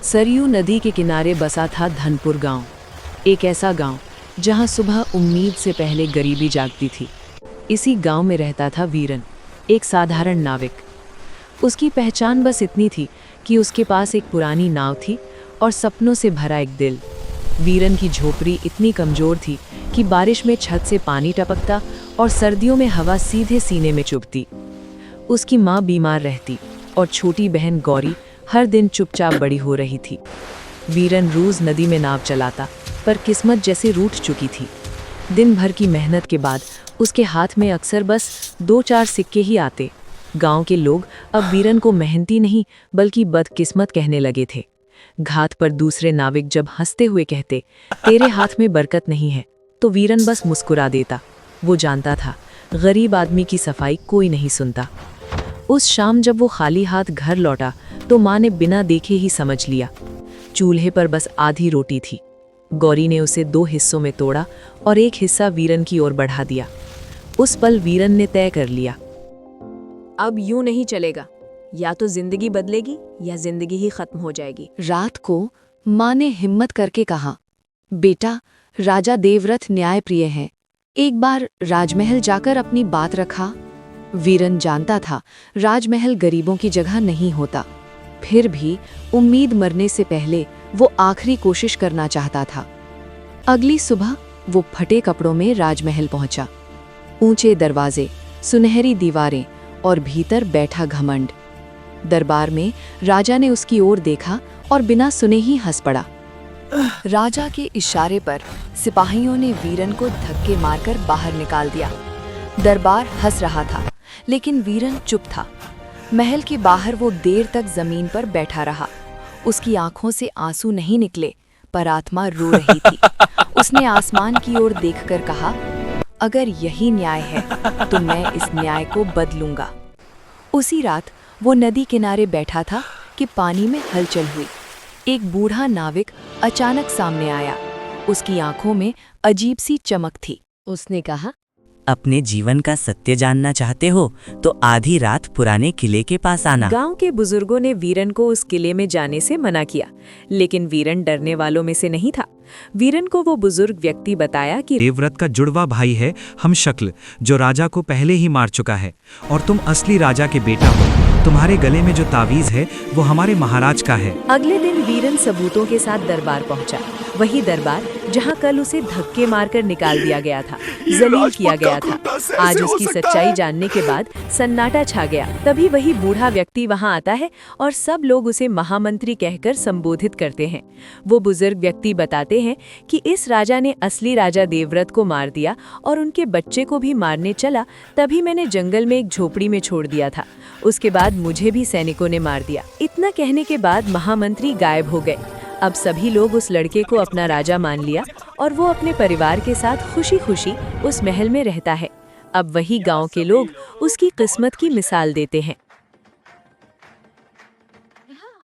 सरयू नदी के किनारे बसा था धनपुर गांव। एक ऐसा गांव जहां सुबह उम्मीद से पहले गरीबी जागती थी। इसी गांव में रहता था वीरन, एक साधारण नाविक। उसकी पहचान बस इतनी थी कि उसके पास एक पुरानी नाव थी और सपनों से भरा एक दिल। वीरन की झोपड़ी इतनी कमज़ोर थी कि बारिश में छत से पानी टपकता और सर्दियों में हवा सीधे सीने में चुभती। उसकी माँ बीमार रहती और छोटी बहन गौरी हर दिन चुपचाप बड़ी हो रही थी। वीरन रोज़ नदी में नाव चलाता, पर किस्मत जैसे रूठ चुकी थी। दिन भर की मेहनत के बाद उसके हाथ में अक्सर बस 2-4 सिक्के ही आते। गांव के लोग अब वीरन को मेहनती नहीं बल्कि बदकिस्मत कहने लगे थे। घाट पर दूसरे नाविक जब हंसते हुए कहते, तेरे हाथ में बरकत नहीं है, तो वीरन बस मुस्कुरा देता। वो जानता था गरीब आदमी की सफाई कोई नहीं सुनता। उस शाम जब वो खाली हाथ घर लौटा तो माँ ने बिना देखे ही समझ लिया। चूल्हे पर बस आधी रोटी थी। गौरी ने उसे 2 हिस्सों में तोड़ा और एक हिस्सा वीरन की ओर बढ़ा दिया। उस पल वीरन ने तय कर लिया, अब यूं नहीं चलेगा, या तो जिंदगी बदलेगी या जिंदगी ही खत्म हो जाएगी। रात को माँ ने हिम्मत करके कहा, बेटा, राजा देवव्रत न्यायप्रिय है, एक बार राजमहल जाकर अपनी बात रखा। वीरन जानता था राजमहल गरीबों की जगह नहीं होता, फिर भी उम्मीद मरने से पहले वो आखिरी कोशिश करना चाहता था। अगली सुबह वो फटे कपड़ों में राजमहल पहुंचा। ऊंचे दरवाजे, सुनहरी दीवारें और भीतर बैठा घमंड। दरबार में राजा ने उसकी ओर देखा और बिना सुने ही हंस पड़ा। राजा के इशारे पर सिपाहियों ने वीरन को धक्के मारकर बाहर निकाल दिया। दरबार हंस रहा था, लेकिन वीरन चुप था। महल के बाहर वो देर तक जमीन पर बैठा रहा। उसकी आंखों से आंसू नहीं निकले, पर आत्मा रो रही थी। उसने आसमान की ओर देखकर कहा, अगर यही न्याय है तो मैं इस न्याय को बदलूंगा। उसी रात वो नदी किनारे बैठा था कि पानी में हलचल हुई। एक बूढ़ा नाविक अचानक सामने आया। उसकी आंखों में अजीब सी चमक थी। उसने कहा, अपने जीवन का सत्य जानना चाहते हो तो आधी रात पुराने किले के पास आना। गांव के बुजुर्गों ने वीरन को उस किले में जाने से मना किया, लेकिन वीरन डरने वालों में से नहीं था। वीरन को वो बुजुर्ग व्यक्ति बताया कि देवव्रत का जुड़वा भाई है हम शक्ल, जो राजा को पहले ही मार चुका है, और तुम असली राजा के बेटा हो। तुम्हारे गले में जो तावीज है वो हमारे महाराज का है। अगले दिन वीरन सबूतों के साथ दरबार पहुंचा। वही दरबार जहां कल उसे धक्के मारकर निकाल दिया गया था, जलील किया गया था। आज उसकी सच्चाई जानने के बाद सन्नाटा छा गया। तभी वही बूढ़ा व्यक्ति वहां आता है और सब लोग उसे महामंत्री कहकर संबोधित करते हैं। वो बुजुर्ग व्यक्ति बताते हैं कि इस राजा ने असली राजा देवव्रत को मार दिया और उनके बच्चे को भी मारने चला, तभी मैंने जंगल में एक झोपड़ी में छोड़ दिया था। उसके बाद मुझे भी सैनिकों ने मार दिया। इतना कहने के बाद महामंत्री गायब हो गए। अब सभी लोग उस लड़के को अपना राजा मान लिया और वो अपने परिवार के साथ खुशी खुशी उस महल में रहता है। अब वही गांव के लोग उसकी किस्मत की मिसाल देते हैं।